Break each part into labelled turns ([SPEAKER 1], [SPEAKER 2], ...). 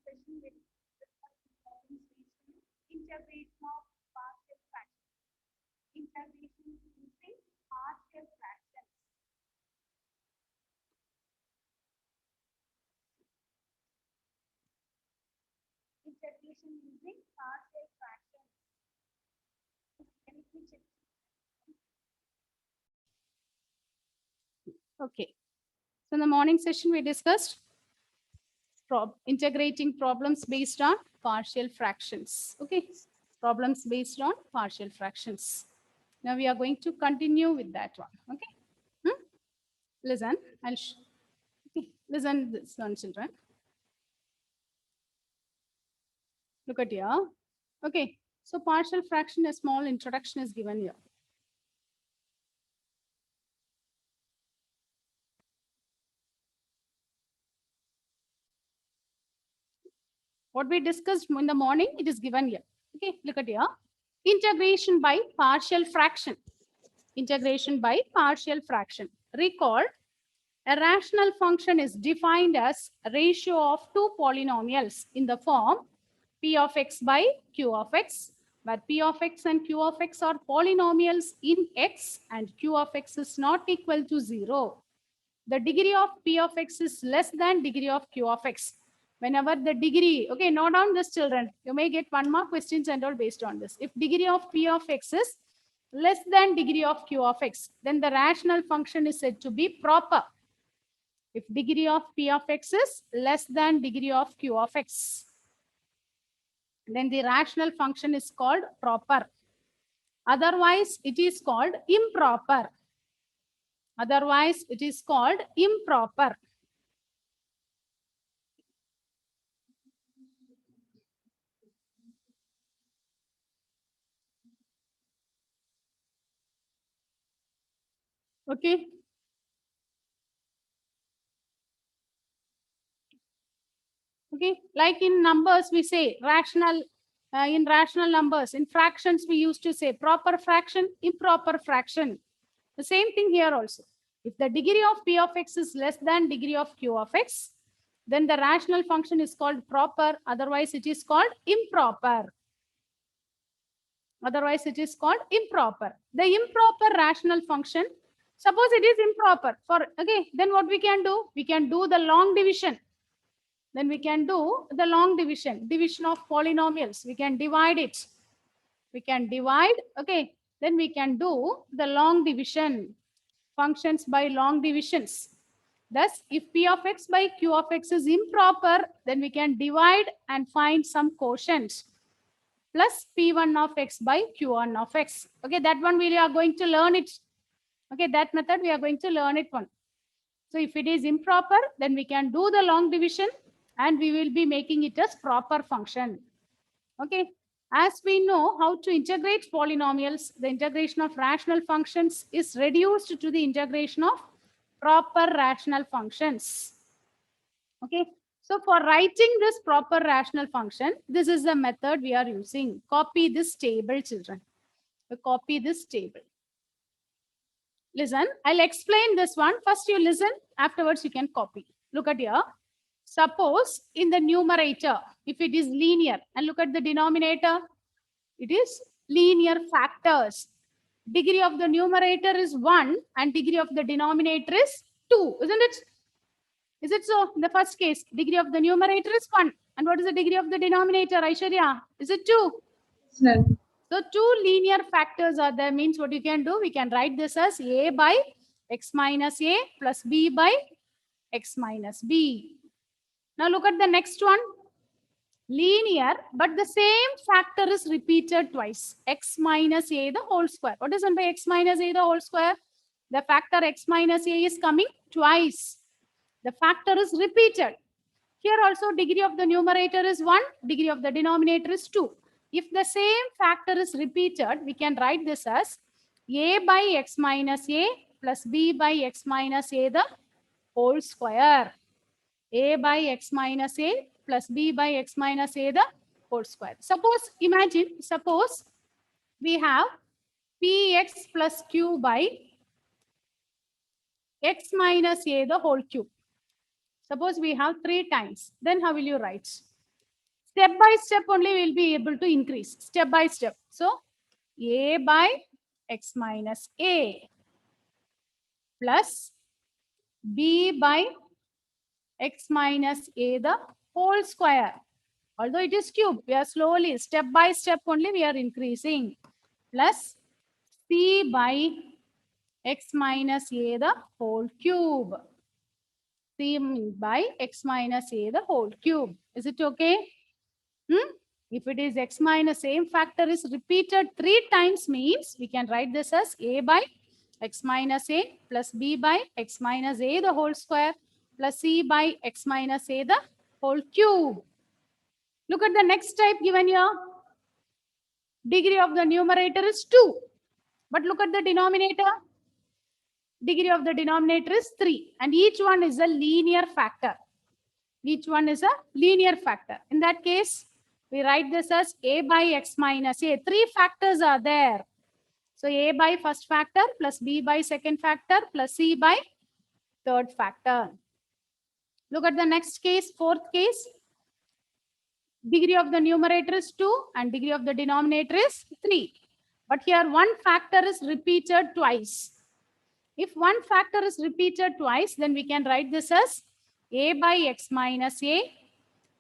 [SPEAKER 1] session with integration of partial fractions. Integration using partial fractions. Integration using partial fractions. Okay. So in the morning session, we discussed integrating problems based on partial fractions. Okay. Problems based on partial fractions. Now we are going to continue with that one. Okay. Listen. Okay. Listen this one, children. Look at here. Okay. So partial fraction, a small introduction is given here. What we discussed in the morning, it is given here. Okay, look at here. Integration by partial fraction. Integration by partial fraction. Recall, a rational function is defined as a ratio of two polynomials in the form p of x by q of x, where p of x and q of x are polynomials in x and q of x is not equal to 0. The degree of p of x is less than degree of q of x. Whenever the degree, okay, note down this, children. You may get 1 mark questions and all based on this. If degree of p of x is less than degree of q of x, then the rational function is said to be proper. If degree of p of x is less than degree of q of x, then the rational function is called proper. Otherwise, it is called improper. Otherwise, it is called improper. Okay. Okay, like in numbers, we say rational, in rational numbers. In fractions, we used to say proper fraction, improper fraction. The same thing here also. If the degree of p of x is less than degree of q of x, then the rational function is called proper. Otherwise, it is called improper. Otherwise, it is called improper. The improper rational function, suppose it is improper. Okay, then what we can do? We can do the long division. Then we can do the long division, division of polynomials. We can divide it. We can divide, okay. Then we can do the long division, functions by long divisions. Thus, if p of x by q of x is improper, then we can divide and find some quotient plus p1 of x by q1 of x. Okay, that one we are going to learn it. Okay, that method we are going to learn it one. So if it is improper, then we can do the long division and we will be making it as proper function. Okay. As we know how to integrate polynomials, the integration of rational functions is reduced to the integration of proper rational functions. Okay. So for writing this proper rational function, this is the method we are using. Copy this table, children. Copy this table. Listen, I'll explain this one. First you listen, afterwards you can copy. Look at here. Suppose in the numerator, if it is linear, and look at the denominator, it is linear factors. Degree of the numerator is 1 and degree of the denominator is 2, isn't it? Is it so? In the first case, degree of the numerator is 1. And what is the degree of the denominator, Aishwarya? Is it 2?
[SPEAKER 2] No.
[SPEAKER 1] So 2 linear factors are there. Means what you can do? We can write this as a by x minus a plus b by x minus b. Now look at the next one. Linear, but the same factor is repeated twice. X minus a the whole square. What is meant by x minus a the whole square? The factor x minus a is coming twice. The factor is repeated. Here also degree of the numerator is 1, degree of the denominator is 2. If the same factor is repeated, we can write this as a by x minus a plus b by x minus a the whole square. A by x minus a plus b by x minus a the whole square. Suppose we have px plus q by x minus a the whole cube. Suppose we have 3 times. Then how will you write? Step by step only we will be able to increase. Step by step. So a by x minus a plus b by x minus a the whole square. Although it is cube, we are slowly, step by step only we are increasing. Plus c by x minus a the whole cube. C by x minus a the whole cube. Is it okay? If it is x minus same factor is repeated 3 times means we can write this as a by x minus a plus b by x minus a the whole square plus c by x minus a the whole cube. Look at the next type given here. Degree of the numerator is 2. But look at the denominator. Degree of the denominator is 3. And each one is a linear factor. Each one is a linear factor. In that case, we write this as a by x minus a. 3 factors are there. So a by first factor plus b by second factor plus c by third factor. Look at the next case, fourth case. Degree of the numerator is 2 and degree of the denominator is 3. But here one factor is repeated twice. If one factor is repeated twice, then we can write this as a by x minus a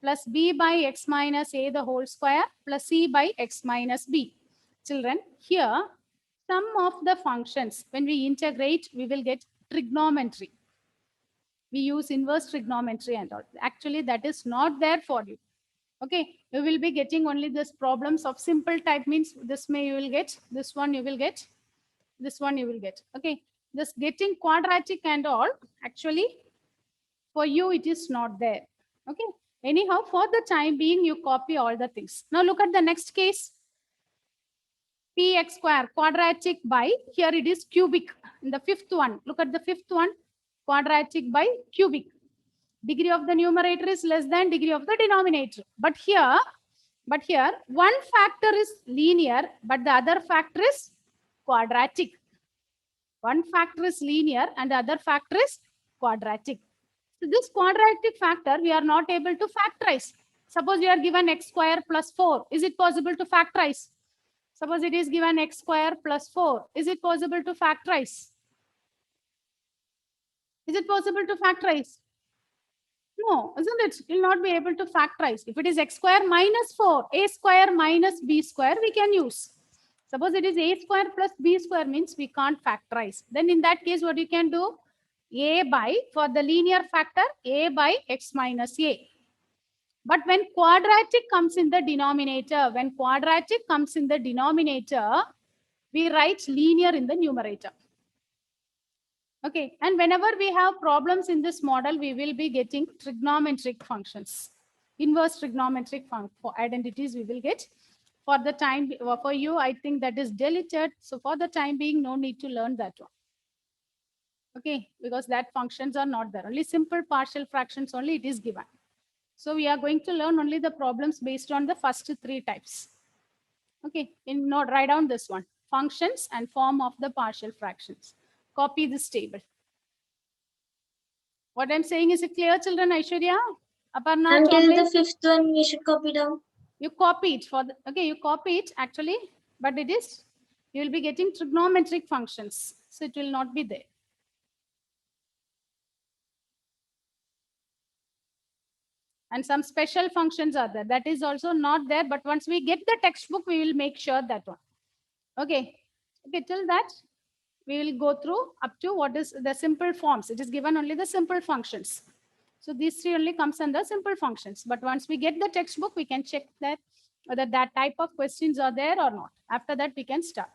[SPEAKER 1] plus b by x minus a the whole square plus c by x minus b. Children, here sum of the functions, when we integrate, we will get trigonometry. We use inverse trigonometry and all. Actually, that is not there for you. Okay, you will be getting only this problems of simple type means this may you will get, this one you will get, this one you will get. Okay, this getting quadratic and all, actually for you it is not there. Okay, anyhow, for the time being you copy all the things. Now look at the next case. Px square quadratic by, here it is cubic. In the fifth one, look at the fifth one, quadratic by cubic. Degree of the numerator is less than degree of the denominator. But here one factor is linear, but the other factor is quadratic. One factor is linear and the other factor is quadratic. So this quadratic factor we are not able to factorize. Suppose you are given x square plus 4. Is it possible to factorize? Suppose it is given x square plus 4. Is it possible to factorize? Is it possible to factorize? No, isn't it? You will not be able to factorize. If it is x square minus 4, a square minus b square, we can use. Suppose it is a square plus b square means we can't factorize. Then in that case, what you can do? A by, for the linear factor, a by x minus a. But when quadratic comes in the denominator, we write linear in the numerator. Okay, and whenever we have problems in this model, we will be getting trigonometric functions. Inverse trigonometric identities we will get. For the time, for you, I think that is deleted. So for the time being, no need to learn that one. Okay, because that functions are not there. Only simple partial fractions only it is given. So we are going to learn only the problems based on the first 3 types. Okay, write down this one. Functions and form of the partial fractions. Copy this table. What I'm saying is it clear, children? Aishwarya, Aparna,
[SPEAKER 2] Until
[SPEAKER 1] Chombe?
[SPEAKER 2] the fifth one, we should copy down.
[SPEAKER 1] You copy it for the, okay, you copy it actually, but it is, you will be getting trigonometric functions. So it will not be there. And some special functions are there. That is also not there. But once we get the textbook, we will make sure that one. Okay. Okay, till that, we will go through up to what is the simple forms. It is given only the simple functions. So these 3 only comes under simple functions. But once we get the textbook, we can check that whether that type of questions are there or not. After that, we can start.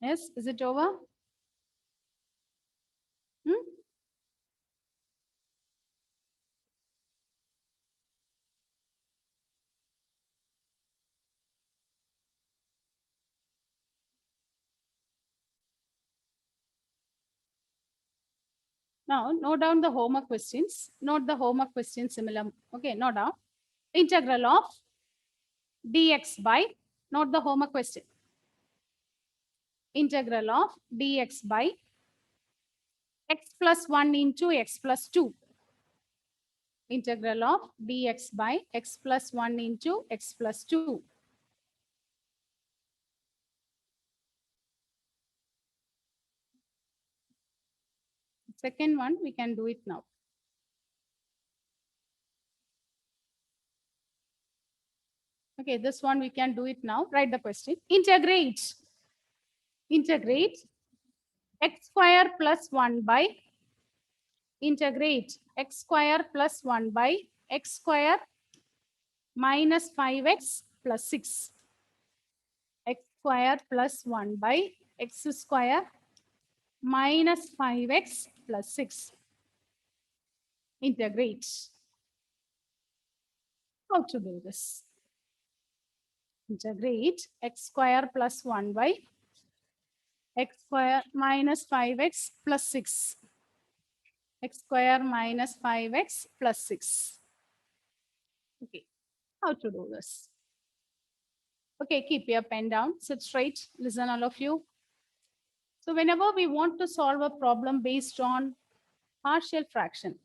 [SPEAKER 1] Yes, is it over? Hmm? Now, note down the homework questions. Note the homework questions similar. Okay, note down. Integral of dx by, note the homework question. Integral of dx by x plus 1 into x plus 2. Integral of dx by x plus 1 into x plus 2. Second one, we can do it now. Okay, this one we can do it now. Write the question. Integrate x square plus 1 by, integrate x square plus 1 by x square minus 5x plus 6. X square plus 1 by x square minus 5x plus 6. Integrate. How to do this? Integrate x square plus 1 by x square minus 5x plus 6. X square minus 5x plus 6. Okay, how to do this? Okay, keep your pen down, sit straight, listen all of you. So whenever we want to solve a problem based on partial fraction,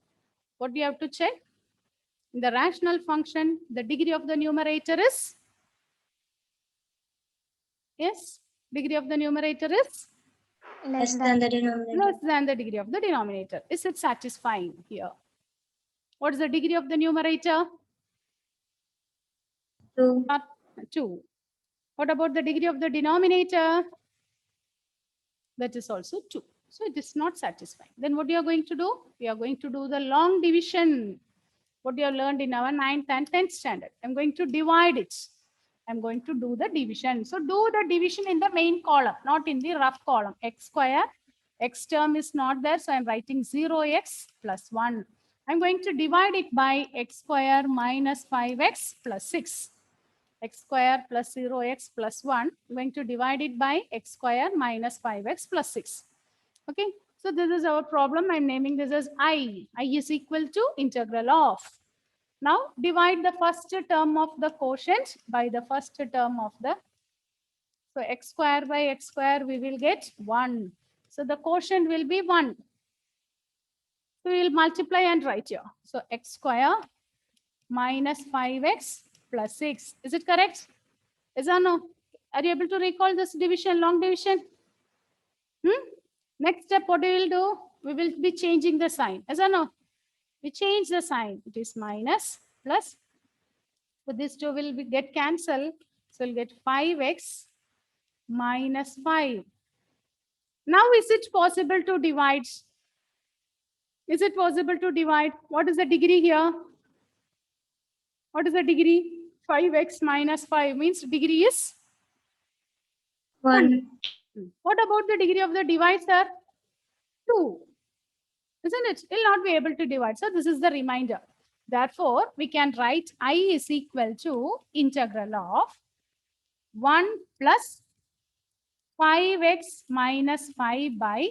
[SPEAKER 1] what do you have to check? In the rational function, the degree of the numerator is? Yes, degree of the numerator is?
[SPEAKER 2] Less than the denominator.
[SPEAKER 1] Less than the degree of the denominator. Is it satisfying here? What is the degree of the numerator?
[SPEAKER 2] 2.
[SPEAKER 1] 2. What about the degree of the denominator? That is also 2. So it is not satisfying. Then what we are going to do? We are going to do the long division. What we have learned in our 9th and 10th standard. I'm going to divide it. I'm going to do the division. So do the division in the main column, not in the rough column. X square, x term is not there. So I'm writing 0x plus 1. I'm going to divide it by x square minus 5x plus 6. X square plus 0x plus 1. I'm going to divide it by x square minus 5x plus 6. Okay, so this is our problem. I'm naming this as I. I is equal to integral of. Now divide the first term of the quotient by the first term of the, so x square by x square we will get 1. So the quotient will be 1. So we will multiply and write here. So x square minus 5x plus 6. Is it correct? Is or no? Are you able to recall this division, long division? Next step, what we will do? We will be changing the sign. Is or no? We change the sign. It is minus plus. So this 2 will get cancelled. So we'll get 5x minus 5. Now is it possible to divide? Is it possible to divide? What is the degree here? What is the degree? 5x minus 5 means degree is
[SPEAKER 2] 1.
[SPEAKER 1] What about the degree of the divisor? 2. Isn't it? It will not be able to divide. So this is the remainder. Therefore, we can write I is equal to integral of 1 plus 5x minus 5 by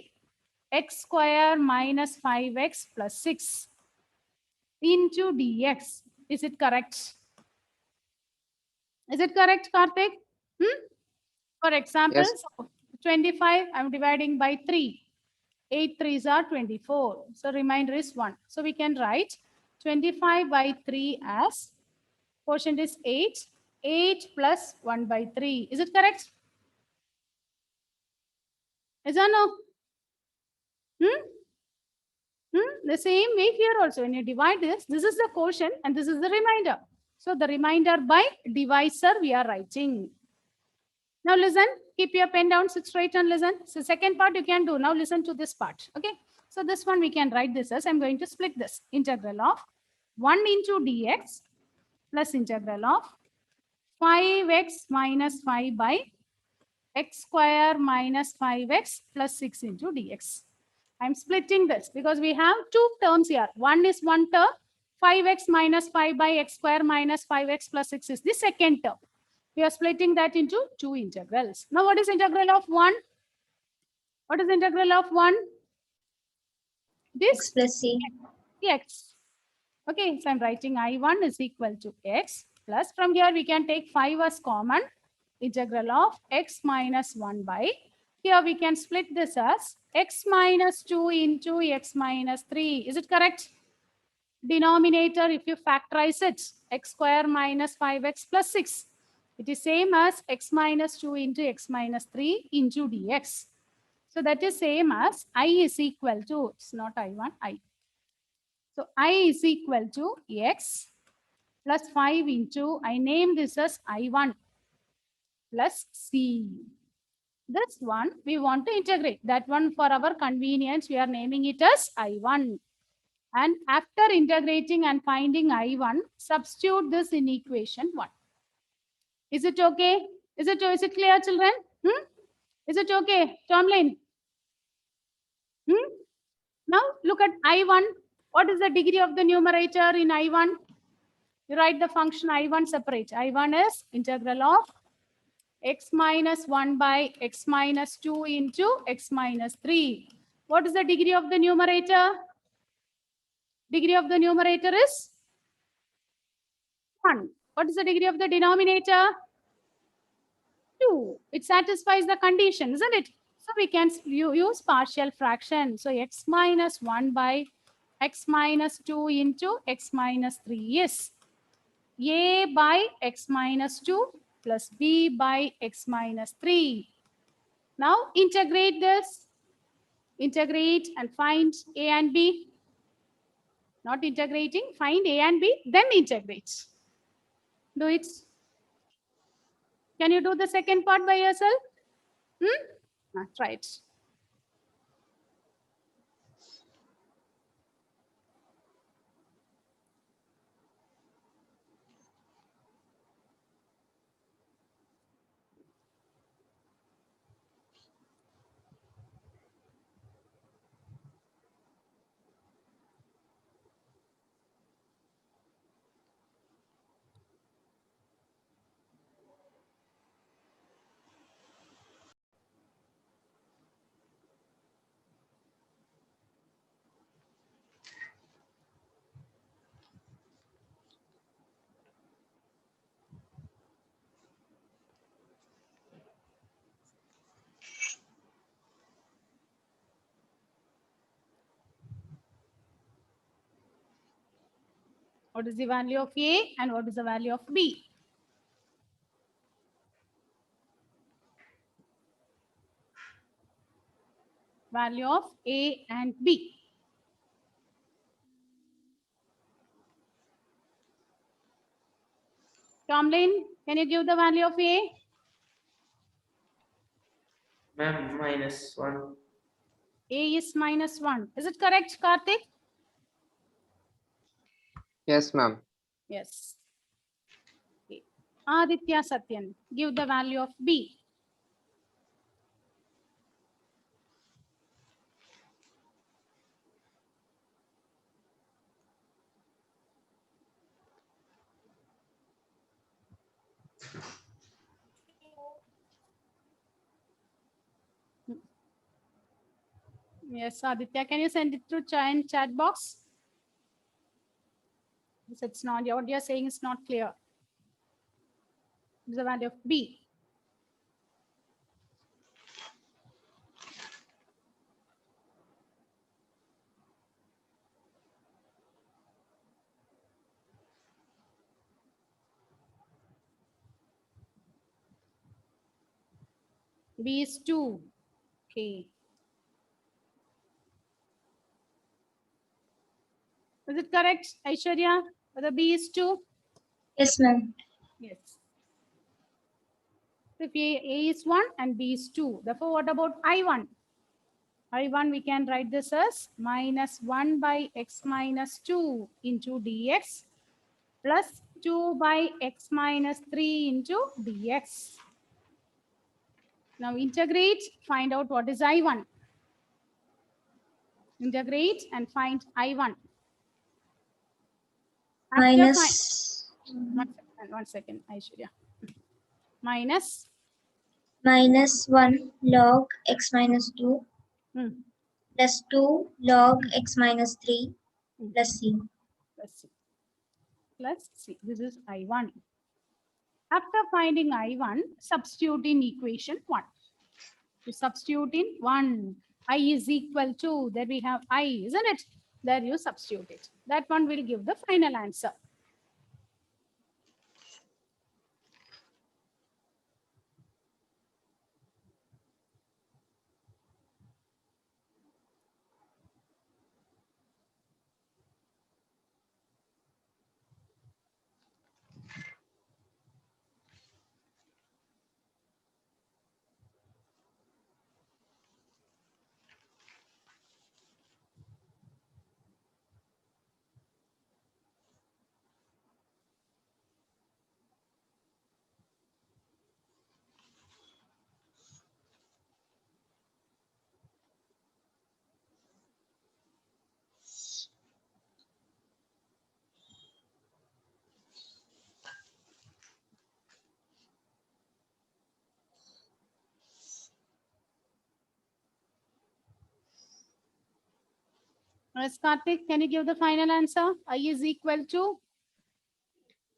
[SPEAKER 1] x square minus 5x plus 6 into dx. Is it correct? Is it correct, Karthik? For example,
[SPEAKER 3] Yes.
[SPEAKER 1] 25, I'm dividing by 3. 8 3s are 24. So remainder is 1. So we can write 25 by 3 as quotient is 8. 8 plus 1 by 3. Is it correct? Is or no? The same way here also. When you divide this is the quotient and this is the remainder. So the remainder by divisor we are writing. Now listen, keep your pen down, sit straight and listen. So second part you can do. Now listen to this part. Okay. So this one we can write this as, I'm going to split this. Integral of 1 into dx plus integral of 5x minus 5 by x square minus 5x plus 6 into dx. I'm splitting this because we have two terms here. One is one term, 5x minus 5 by x square minus 5x plus 6 is the second term. We are splitting that into two integrals. Now, what is integral of 1? What is integral of 1? This
[SPEAKER 2] X plus C.
[SPEAKER 1] x. Okay, so I'm writing I1 is equal to x plus, from here we can take 5 as common, integral of x minus 1 by, here we can split this as x minus 2 into x minus 3. Is it correct? Denominator, if you factorize it, x square minus 5x plus 6. It is same as x minus 2 into x minus 3 into dx. So that is same as I is equal to, it's not I1, I. So I is equal to x plus 5 into, I name this as I1 plus C. This one we want to integrate. That one for our convenience, we are naming it as I1. And after integrating and finding I1, substitute this in equation 1. Is it okay? Is it clear, children? Is it okay, Tomlin? Now look at I1. What is the degree of the numerator in I1? You write the function I1 separate. I1 is integral of x minus 1 by x minus 2 into x minus 3. What is the degree of the numerator? Degree of the numerator is 1. What is the degree of the denominator? 2. It satisfies the condition, isn't it? So we can use partial fraction. So x minus 1 by x minus 2 into x minus 3 is a by x minus 2 plus b by x minus 3. Now integrate this. Integrate and find a and b. Not integrating, find a and b, then integrate. Do it. Can you do the second part by yourself? Try it. What is the value of a and what is the value of b? Value of a and b. Tomlin, can you give the value of a?
[SPEAKER 3] Ma'am, -1.
[SPEAKER 1] A is -1. Is it correct, Karthik?
[SPEAKER 4] Yes, ma'am.
[SPEAKER 1] Yes. Okay. Aditya Satyan, give the value of b. Yes, Aditya, can you send it through chat box? It's not, what you're saying is not clear. The value of b. B is 2. Okay. Is it correct, Aishwarya? Whether B is 2?
[SPEAKER 2] Yes, ma'am.
[SPEAKER 1] Yes. So if A is 1 and B is 2. Therefore, what about I1? I1, we can write this as -1 by x minus 2 into dx plus 2 by x minus 3 into dx. Now integrate, find out what is I1. Integrate and find I1. After
[SPEAKER 2] Minus
[SPEAKER 1] one second, Aishwarya. Minus
[SPEAKER 2] minus 1 log x minus 2
[SPEAKER 1] hmm,
[SPEAKER 2] plus 2 log x minus 3 plus c.
[SPEAKER 1] plus C. Plus C. This is I1. After finding I1, substitute in equation 1. You substitute in 1. I is equal to, there we have I, isn't it? There you substitute it. That one will give the final answer. Karthik, can you give the final answer? I is equal to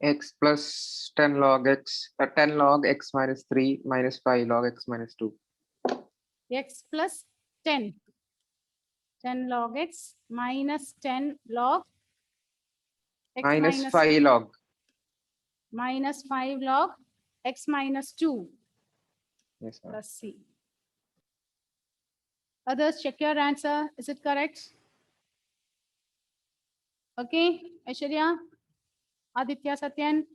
[SPEAKER 4] X plus 10 log x, 10 log x minus 3 minus 5 log x minus 2.
[SPEAKER 1] x plus 10. 10 log x minus 10 log x
[SPEAKER 4] Minus 5 log.
[SPEAKER 1] minus 5 log x minus 2
[SPEAKER 4] Yes, sir.
[SPEAKER 1] plus C. Others, check your answer. Is it correct? Okay, Aishwarya, Aditya, Satyan.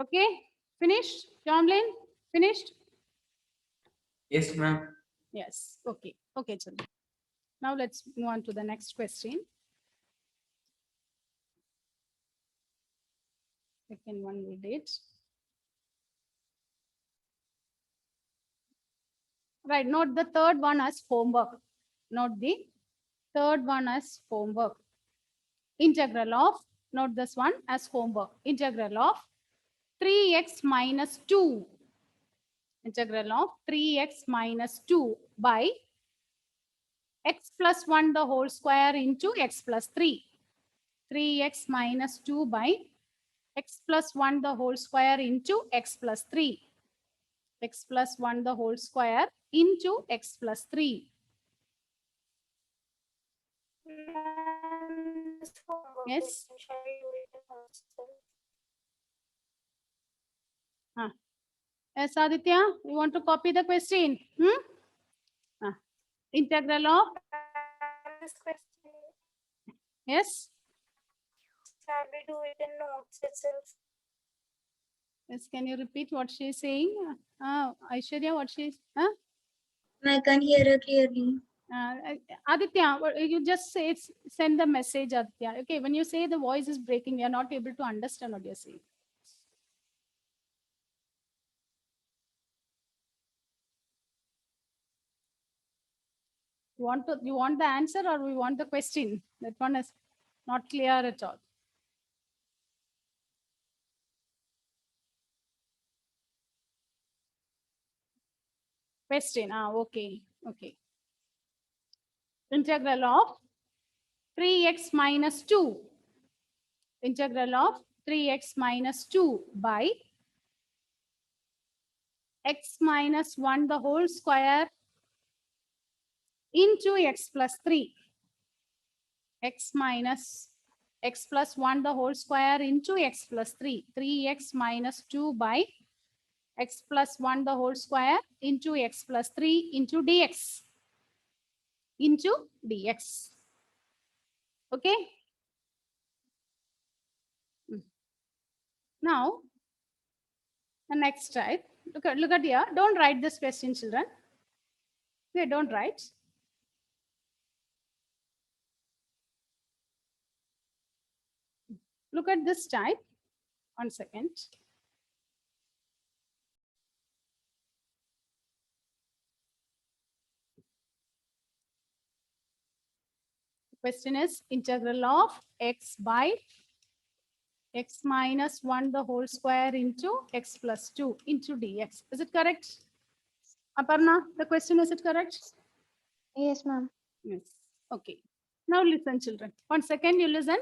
[SPEAKER 1] Okay, finished? Tomlin, finished?
[SPEAKER 3] Yes, ma'am.
[SPEAKER 1] Yes, okay. Okay, children. Now let's move on to the next question. Second one we did. Right, note the third one as homework. Note the third one as homework. Integral of, note this one as homework. Integral of 3x minus 2. Integral of 3x minus 2 by x plus 1 the whole square into x plus 3. 3x minus 2 by x plus 1 the whole square into x plus 3. X plus 1 the whole square into x plus 3. Yes. Yes, Aditya, you want to copy the question? Integral of?
[SPEAKER 5] This question,
[SPEAKER 1] Yes.
[SPEAKER 5] shall we do it in notes itself?
[SPEAKER 1] Yes, can you repeat what she is saying? Aishwarya, what she is?
[SPEAKER 2] I can hear her clearly.
[SPEAKER 1] Aditya, you just say it's, send the message, Aditya. Okay, when you say the voice is breaking, we are not able to understand what you're saying. You want the answer or we want the question? That one is not clear at all. Question, okay, okay. Integral of 3x minus 2. Integral of 3x minus 2 by x minus 1 the whole square into x plus 3. X minus x plus 1 the whole square into x plus 3. 3x minus 2 by x plus 1 the whole square into x plus 3 into dx. Into dx. Okay. Now, the next type. Look at here. Don't write this question, children. Okay, don't write. Look at this type. 1 second. Question is integral of x by x minus 1 the whole square into x plus 2 into dx. Is it correct? Aparna, the question, is it correct?
[SPEAKER 2] Yes, ma'am.
[SPEAKER 1] Yes. Okay. Now listen, children. 1 second, you listen.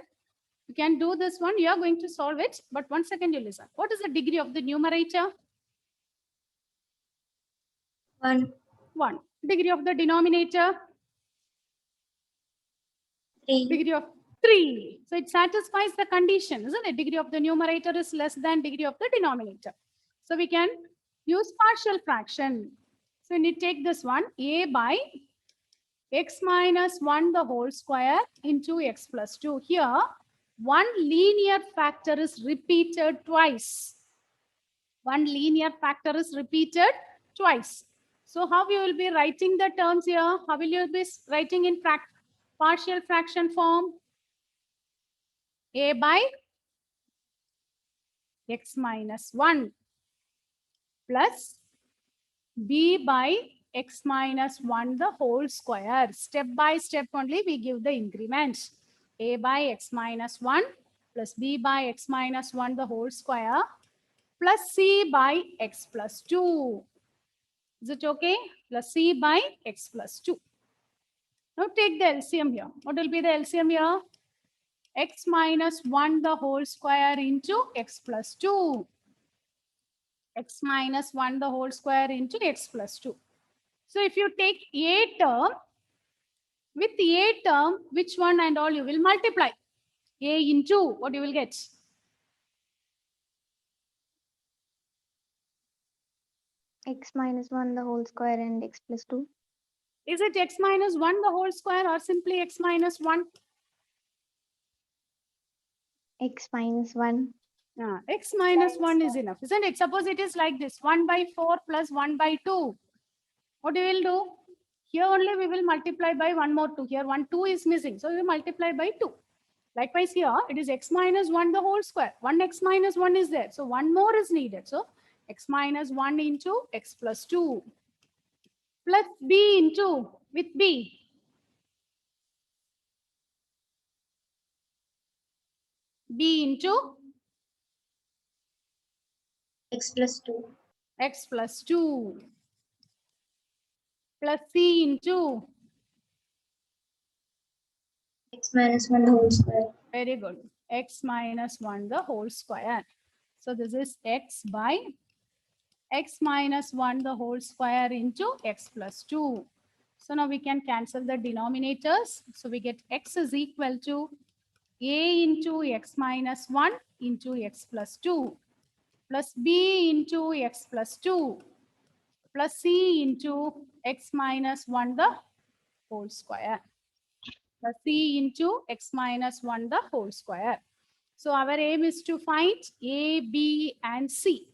[SPEAKER 1] You can do this one. You are going to solve it. But 1 second, you listen. What is the degree of the numerator?
[SPEAKER 2] 1,
[SPEAKER 1] 1. Degree of the denominator?
[SPEAKER 2] 3,
[SPEAKER 1] Degree of 3. So it satisfies the condition, isn't it? Degree of the numerator is less than degree of the denominator. So we can use partial fraction. So we need to take this one, a by x minus 1 the whole square into x plus 2. Here, one linear factor is repeated twice. One linear factor is repeated twice. So how you will be writing the terms here? How will you be writing in partial fraction form? A by x minus 1 plus b by x minus 1 the whole square. Step by step only we give the increment. A by x minus 1 plus b by x minus 1 the whole square plus c by x plus 2. Is it okay? Plus c by x plus 2. Now take the LCM here. What will be the LCM here? X minus 1 the whole square into x plus 2. X minus 1 the whole square into x plus 2. So if you take a term, with a term, which one and all you will multiply? A into, what you will get?
[SPEAKER 6] X minus 1 the whole square and x plus 2.
[SPEAKER 1] Is it x minus 1 the whole square or simply x minus 1?
[SPEAKER 6] X minus 1.
[SPEAKER 1] X minus 1 is enough, isn't it? Suppose it is like this, 1 by 4 plus 1 by 2. What we will do? Here only we will multiply by 1 more 2. Here 1, 2 is missing. So we will multiply by 2. Likewise here, it is x minus 1 the whole square. 1 x minus 1 is there. So 1 more is needed. So x minus 1 into x plus 2 plus b into, with b. B into
[SPEAKER 2] x plus 2,
[SPEAKER 1] x plus 2 plus c into,
[SPEAKER 2] x minus 1 the whole square.
[SPEAKER 1] very good, x minus 1 the whole square. So this is x by x minus 1 the whole square into x plus 2. So now we can cancel the denominators. So we get x is equal to a into x minus 1 into x plus 2 plus b into x plus 2 plus c into x minus 1 the whole square plus c into x minus 1 the whole square. So our aim is to find a, b and c.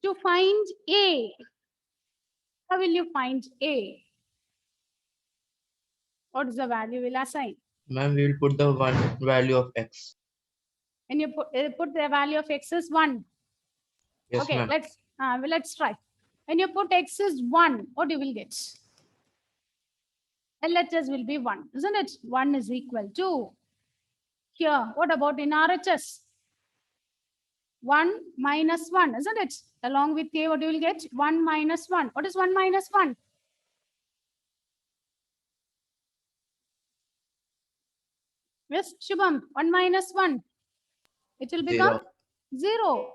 [SPEAKER 1] To find a, how will you find a? What is the value we'll assign?
[SPEAKER 3] Ma'am, we will put the one value of x.
[SPEAKER 1] And you put the value of x is 1.
[SPEAKER 3] Yes,
[SPEAKER 1] Okay,
[SPEAKER 3] ma'am.
[SPEAKER 1] let's try. When you put x is 1, what you will get? LHS will be 1, isn't it? 1 is equal to. Here, what about in RHS? 1 minus 1, isn't it? Along with a, what you will get? 1 minus 1. What is 1 minus 1? Yes, Shubham, 1 minus 1. It will become 0.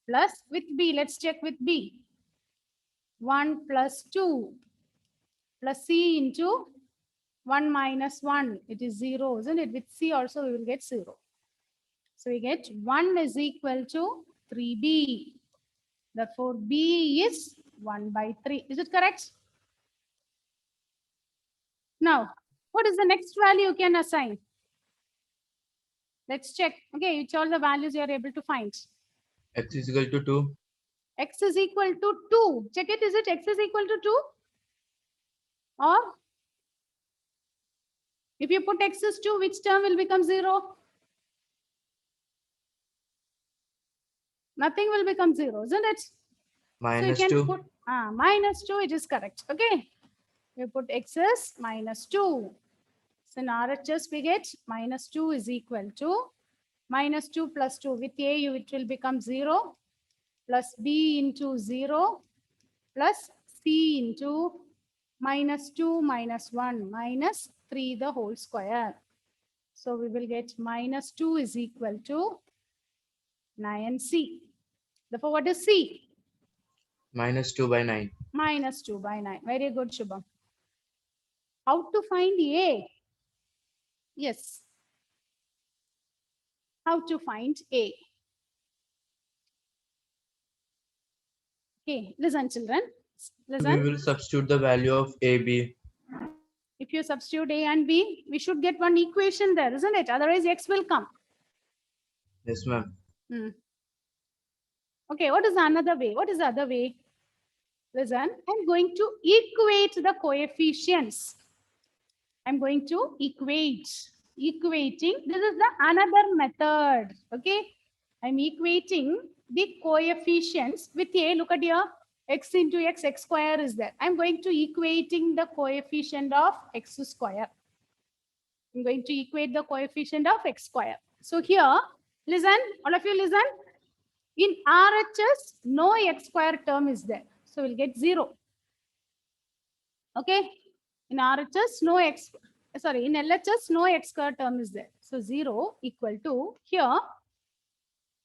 [SPEAKER 1] Plus with b, let's check with b. 1 plus 2 plus c into 1 minus 1, it is 0, isn't it? With C also we will get 0. So we get 1 is equal to 3b. Therefore, b is 1 by 3. Is it correct? Now, what is the next value you can assign? Let's check. Okay, which all the values you are able to find.
[SPEAKER 3] X is equal to 2.
[SPEAKER 1] X is equal to 2. Check it. Is it X is equal to 2? Or if you put X is 2, which term will become 0? Nothing will become 0, isn't it?
[SPEAKER 3] Minus
[SPEAKER 1] so you can
[SPEAKER 3] 2.
[SPEAKER 1] put minus 2, it is correct. Okay. You put X is minus 2. So in RHS we get minus 2 is equal to minus 2 plus 2. With A, it will become 0 plus B into 0 plus C into minus 2 minus 1 minus 3 the whole square. So we will get minus 2 is equal to 9C. Therefore, what is C?
[SPEAKER 3] Minus 2 by 9.
[SPEAKER 1] Minus 2 by 9. Very good, Shubham. How to find A? Yes. How to find A? Okay, listen, children.
[SPEAKER 3] We
[SPEAKER 1] Listen.
[SPEAKER 3] will substitute the value of AB.
[SPEAKER 1] If you substitute A and B, we should get one equation there, isn't it? Otherwise, X will come.
[SPEAKER 3] Yes, ma'am.
[SPEAKER 1] Okay, what is another way? What is the other way? Listen, I'm going to equate the coefficients. I'm going to equating. This is the another method. Okay, I'm equating the coefficients with A. Look at here, x into x, x square is there. I'm going to equating the coefficient of x square. I'm going to equate the coefficient of x square. So here, listen, all of you listen. In RHS, no x square term is there. So we'll get 0. Okay. In RHS, no x, sorry, in LHS, no x square term is there. So 0 equal to here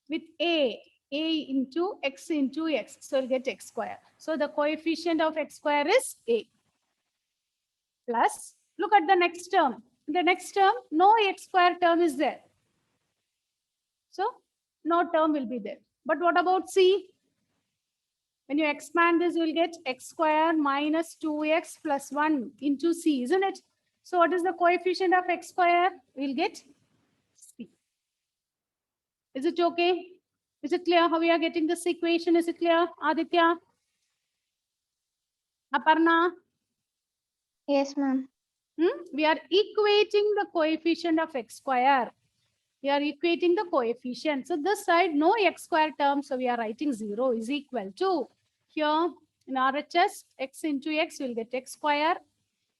[SPEAKER 1] with A into x. So we'll get x square. So the coefficient of x square is A. Plus, look at the next term. The next term, no x square term is there. So no term will be there. But what about C? When you expand this, you will get x square minus 2x plus 1 into C, isn't it? So what is the coefficient of x square? We'll get C. Is it okay? Is it clear how we are getting this equation? Is it clear, Aditya? Aparna?
[SPEAKER 6] Yes, ma'am.
[SPEAKER 1] We are equating the coefficient of x square. We are equating the coefficient. So this side, no x square term. So we are writing 0 is equal to, here in RHS, x into x will get x square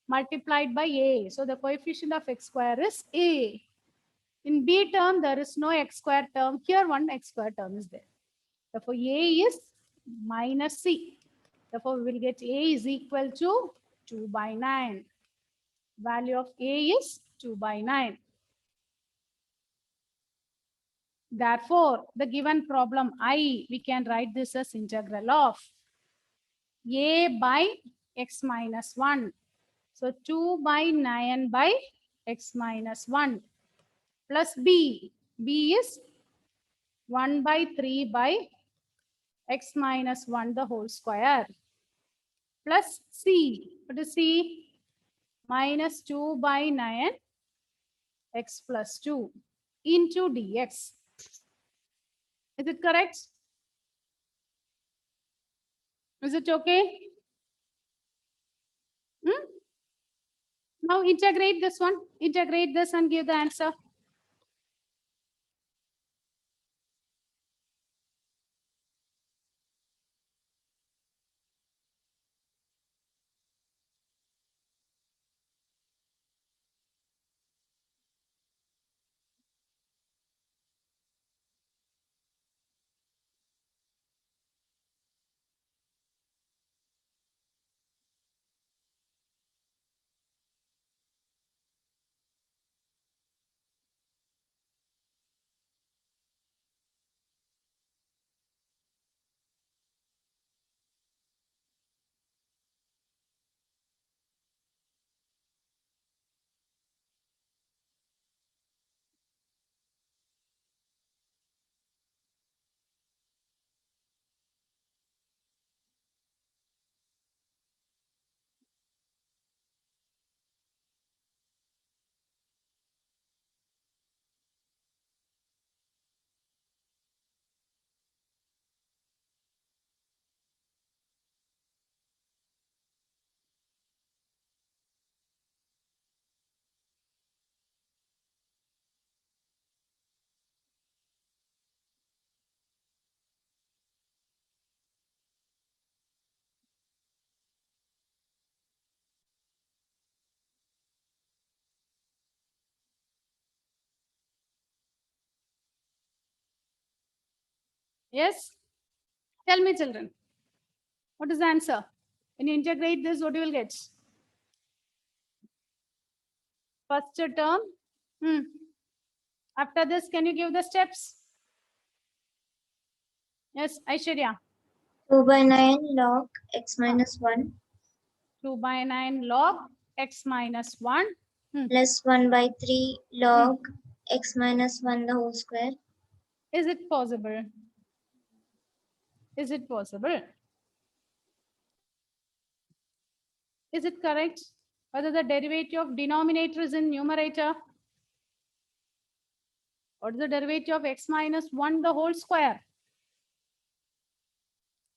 [SPEAKER 1] multiplied by A. So the coefficient of x square is A. In B term, there is no x square term. Here one x square term is there. Therefore, A is minus C. Therefore, we will get A is equal to 2 by 9. Value of A is 2 by 9. Therefore, the given problem I, we can write this as integral of A by x minus 1. So 2 by 9 by x minus 1 plus B. B is 1 by 3 by x minus 1 the whole square plus C. What is C? Minus 2 by 9 x plus 2 into dx. Is it correct? Is it okay? Now integrate this one. Integrate this and give the answer. Yes? Tell me, children. What is the answer? When you integrate this, what you will get? First term. After this, can you give the steps? Yes, Aishwarya.
[SPEAKER 2] 2 by 9 log x minus 1
[SPEAKER 1] 2 by 9 log x minus 1.
[SPEAKER 2] plus 1 by 3 log x minus 1 the whole square.
[SPEAKER 1] Is it possible? Is it possible? Is it correct? Whether the derivative of denominator is in numerator? What is the derivative of x minus 1 the whole square?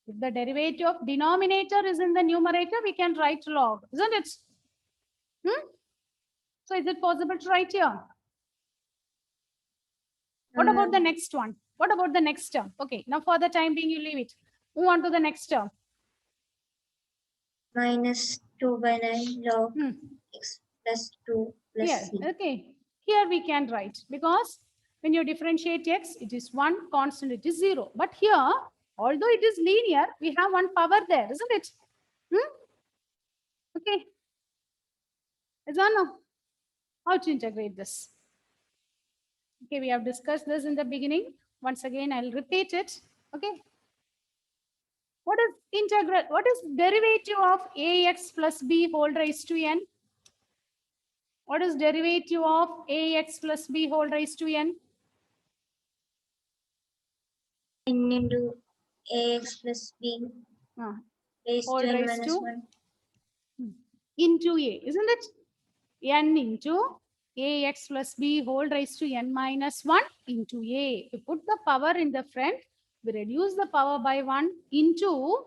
[SPEAKER 1] If the derivative of denominator is in the numerator, we can write log, isn't it? So is it possible to write here? What about the next one? What about the next term? Okay, now for the time being, you leave it. Move on to the next term.
[SPEAKER 2] Minus 2 by 9 log x plus 2 plus
[SPEAKER 1] Here,
[SPEAKER 2] c.
[SPEAKER 1] okay. Here we can write, because when you differentiate x, it is 1, constant, it is 0. But here, although it is linear, we have one power there, isn't it? Okay. Is or no? How to integrate this? Okay, we have discussed this in the beginning. Once again, I'll repeat it. Okay. What is integral? What is derivative of ax plus b whole raised to n? What is derivative of ax plus b whole raised to n?
[SPEAKER 2] N into ax plus b raised
[SPEAKER 1] Whole
[SPEAKER 2] to n
[SPEAKER 1] raised
[SPEAKER 2] minus
[SPEAKER 1] to
[SPEAKER 2] 1.
[SPEAKER 1] Into a, isn't it? N into ax plus b whole raised to n minus 1 into a. We put the power in the front, we reduce the power by 1 into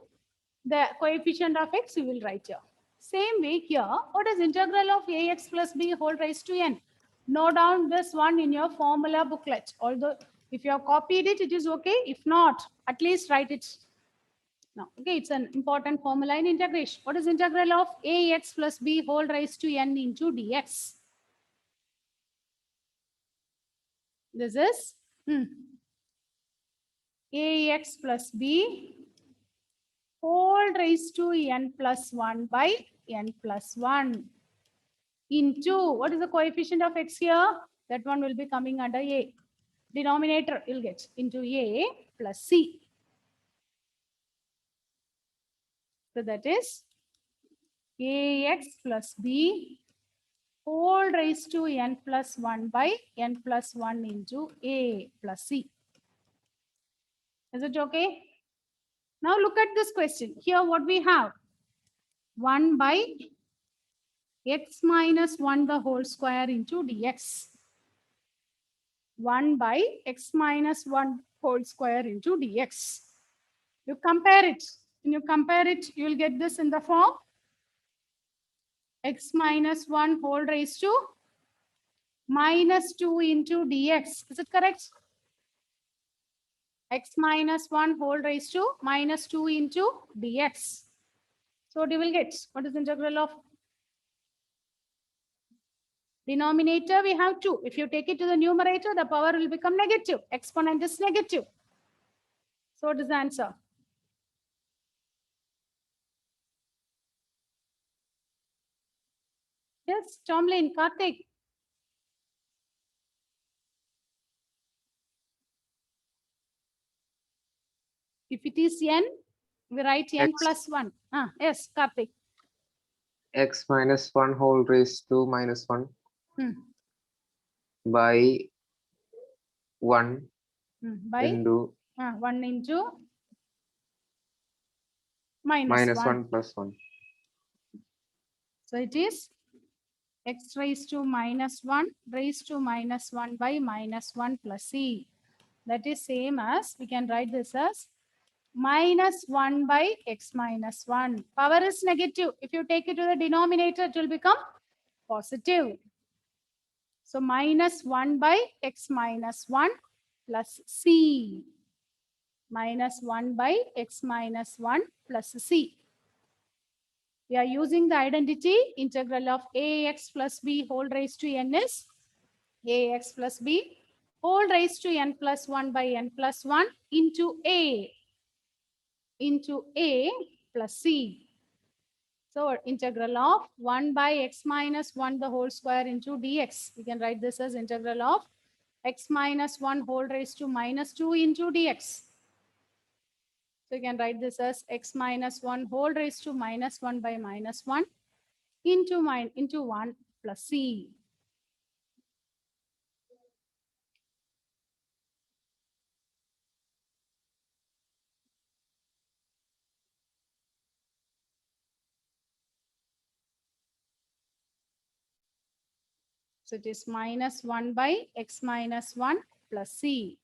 [SPEAKER 1] the coefficient of x, we will write here. Same way here, what is integral of ax plus b whole raised to n? Note down this one in your formula booklet. Although if you have copied it, it is okay. If not, at least write it. Now, okay, it's an important formula in integration. What is integral of ax plus b whole raised to n into dx? This is ax plus b whole raised to n plus 1 by n plus 1 into, what is the coefficient of x here? That one will be coming under a. Denominator you'll get into a plus c. So that is ax plus b whole raised to n plus 1 by n plus 1 into a plus c. Is it okay? Now look at this question. Here what we have? 1 by x minus 1 the whole square into dx. 1 by x minus 1 whole square into dx. You compare it. When you compare it, you will get this in the form x minus 1 whole raised to minus 2 into dx. Is it correct? X minus 1 whole raised to minus 2 into dx. So what you will get? What is the integral of? Denominator we have 2. If you take it to the numerator, the power will become negative. Exponent is negative. So what is the answer? Yes, Tomlin, Karthik. If it is n, we write n
[SPEAKER 4] X.
[SPEAKER 1] plus 1. Yes, Karthik.
[SPEAKER 4] X minus 1 whole raised to minus 1 by 1
[SPEAKER 1] By
[SPEAKER 4] into
[SPEAKER 1] 1 into minus
[SPEAKER 4] minus
[SPEAKER 1] 1.
[SPEAKER 4] 1 plus 1.
[SPEAKER 1] So it is x raised to minus 1 raised to minus 1 by minus 1 plus c. That is same as, we can write this as minus 1 by x minus 1. Power is negative. If you take it to the denominator, it will become positive. So minus 1 by x minus 1 plus c. Minus 1 by x minus 1 plus c. We are using the identity integral of ax plus b whole raised to n is ax plus b whole raised to n plus 1 by n plus 1 into a plus c. So integral of 1 by x minus 1 the whole square into dx. We can write this as integral of x minus 1 whole raised to minus 2 into dx. So you can write this as x minus 1 whole raised to minus 1 by minus 1 into 1 plus c. So it is minus 1 by x minus 1 plus c.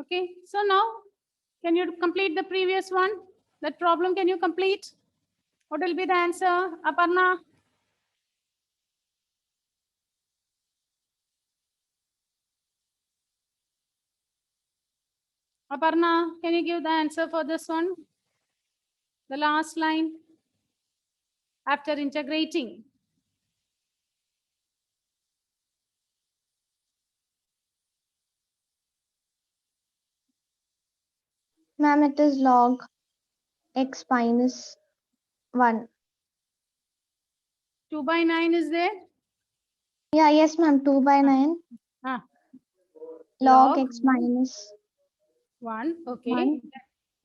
[SPEAKER 1] Okay, so now can you complete the previous one? That problem can you complete? What will be the answer, Aparna? Aparna, can you give the answer for this one? The last line after integrating.
[SPEAKER 6] Ma'am, it is log x minus 1.
[SPEAKER 1] 2 by 9 is there?
[SPEAKER 6] Yeah, yes, ma'am. 2 by 9
[SPEAKER 1] Ah,
[SPEAKER 6] log
[SPEAKER 1] log
[SPEAKER 6] x minus
[SPEAKER 1] 1. Okay.
[SPEAKER 6] 1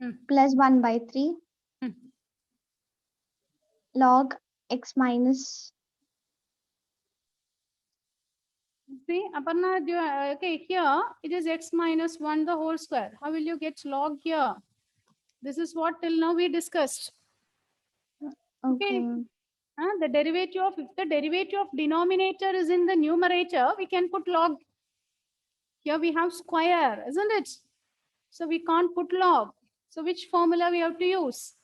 [SPEAKER 1] Hmm.
[SPEAKER 6] plus 1 by 3
[SPEAKER 1] Hmm.
[SPEAKER 6] log x minus.
[SPEAKER 1] See, Aparna, okay, here it is x minus 1 the whole square. How will you get log here? This is what till now we discussed.
[SPEAKER 6] Okay,
[SPEAKER 1] Okay.
[SPEAKER 6] ma'am.
[SPEAKER 1] The derivative of, if the derivative of denominator is in the numerator, we can put log. Here we have square, isn't it? So we can't put log. So which formula we have to use?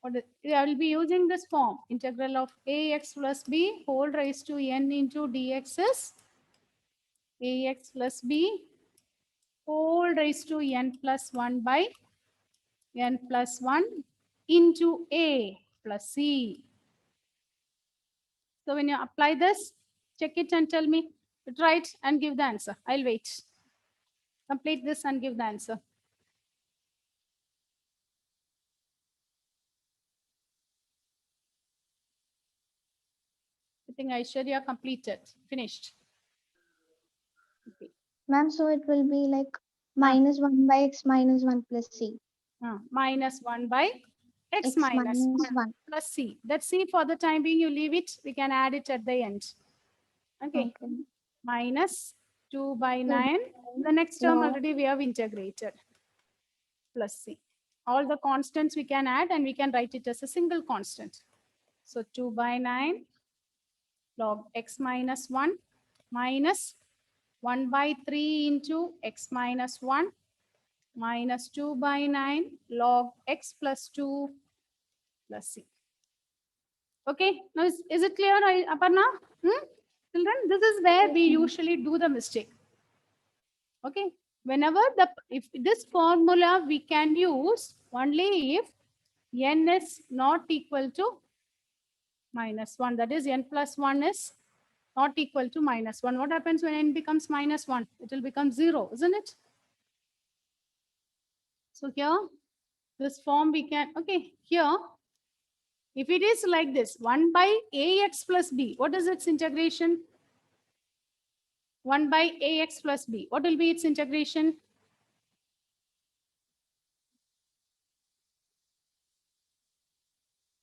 [SPEAKER 1] I will be using this form. Integral of ax plus b whole raised to n into dx is ax plus b whole raised to n plus 1 by n plus 1 into a plus c. So when you apply this, check it and tell me. Try it and give the answer. I'll wait. Complete this and give the answer. I think Aishwarya completed, finished. Okay.
[SPEAKER 6] Ma'am, so it will be like minus 1 by x minus 1 plus c.
[SPEAKER 1] Minus 1 by x
[SPEAKER 6] X
[SPEAKER 1] minus
[SPEAKER 6] minus
[SPEAKER 1] 1
[SPEAKER 6] 1.
[SPEAKER 1] plus c. That c for the time being you leave it. We can add it at the end. Okay.
[SPEAKER 6] Okay.
[SPEAKER 1] Minus 2 by
[SPEAKER 6] 2
[SPEAKER 1] 9. The next term
[SPEAKER 6] log
[SPEAKER 1] already we have integrated. Plus c. All the constants we can add and we can write it as a single constant. So 2 by 9 log x minus 1 minus 1 by 3 into x minus 1 minus 2 by 9 log x plus 2 plus c. Okay, now is it clear, Aparna? Children, this is where we usually do the mistake. Okay, whenever if this formula we can use only if n is not equal to -1, that is n plus 1 is not equal to -1. What happens when n becomes -1? It will become 0, isn't it? So here, this form we can, okay, here, if it is like this, 1 by ax plus b, what is its integration? 1 by ax plus b, what will be its integration?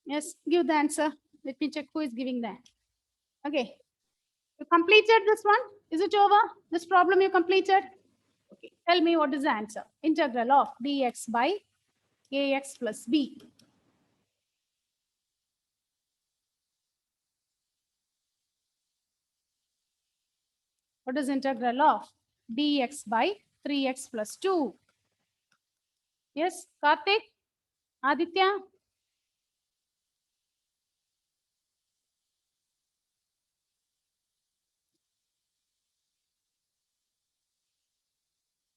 [SPEAKER 1] Yes, give the answer. Let me check who is giving that. Okay, you completed this one? Is it over? This problem you completed? Okay, tell me what is the answer. Integral of dx by ax plus b. What is integral of dx by 3x plus 2? Yes, Karthik, Aditya.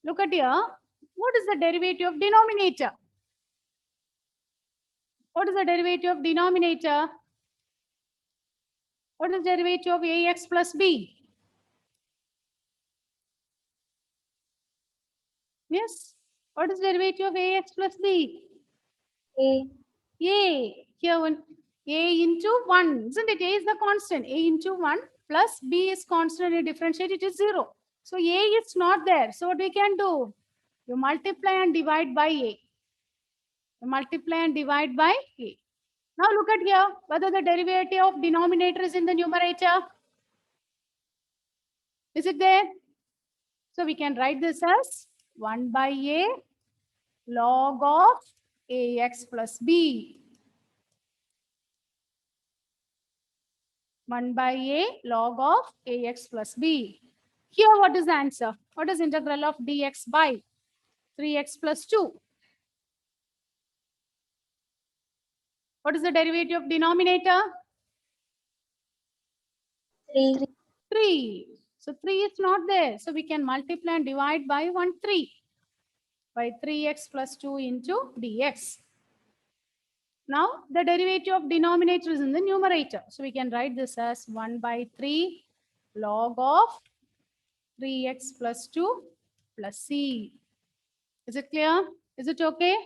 [SPEAKER 1] Look at here. What is the derivative of denominator? What is the derivative of denominator? What is derivative of ax plus b? Yes. What is derivative of ax plus b?
[SPEAKER 2] A.
[SPEAKER 1] A. Here one. A into 1. Isn't it? A is the constant. A into 1 plus b is constant. You differentiate, it is 0. So A is not there. So what we can do? You multiply and divide by A. You multiply and divide by A. Now look at here. Whether the derivative of denominator is in the numerator. Is it there? So we can write this as 1 by A log of ax plus b. 1 by A log of ax plus b. Here what is the answer? What is integral of dx by 3x plus 2? What is the derivative of denominator?
[SPEAKER 2] 3.
[SPEAKER 1] 3. So 3 is not there. So we can multiply and divide by 3 by 3x plus 2 into dx. Now the derivative of denominator is in the numerator. So we can write this as 1 by 3 log of 3x plus 2 plus c. Is it clear? Is it okay?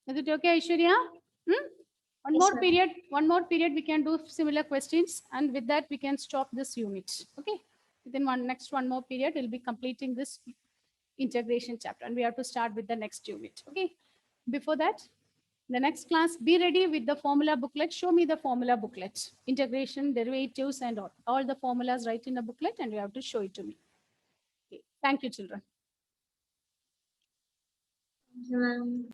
[SPEAKER 1] Is it okay, Aishwarya? One
[SPEAKER 2] Yes,
[SPEAKER 1] more
[SPEAKER 2] ma'am.
[SPEAKER 1] period. One more period. We can do similar questions, and with that we can stop this unit. Okay. Within one more period, we'll be completing this integration chapter, and we have to start with the next unit. Okay. Before that, the next class, be ready with the formula booklet. Show me the formula booklet. Integration, derivatives, and all the formulas right in the booklet, and you have to show it to me. Okay. Thank you, children.
[SPEAKER 2] Ma'am.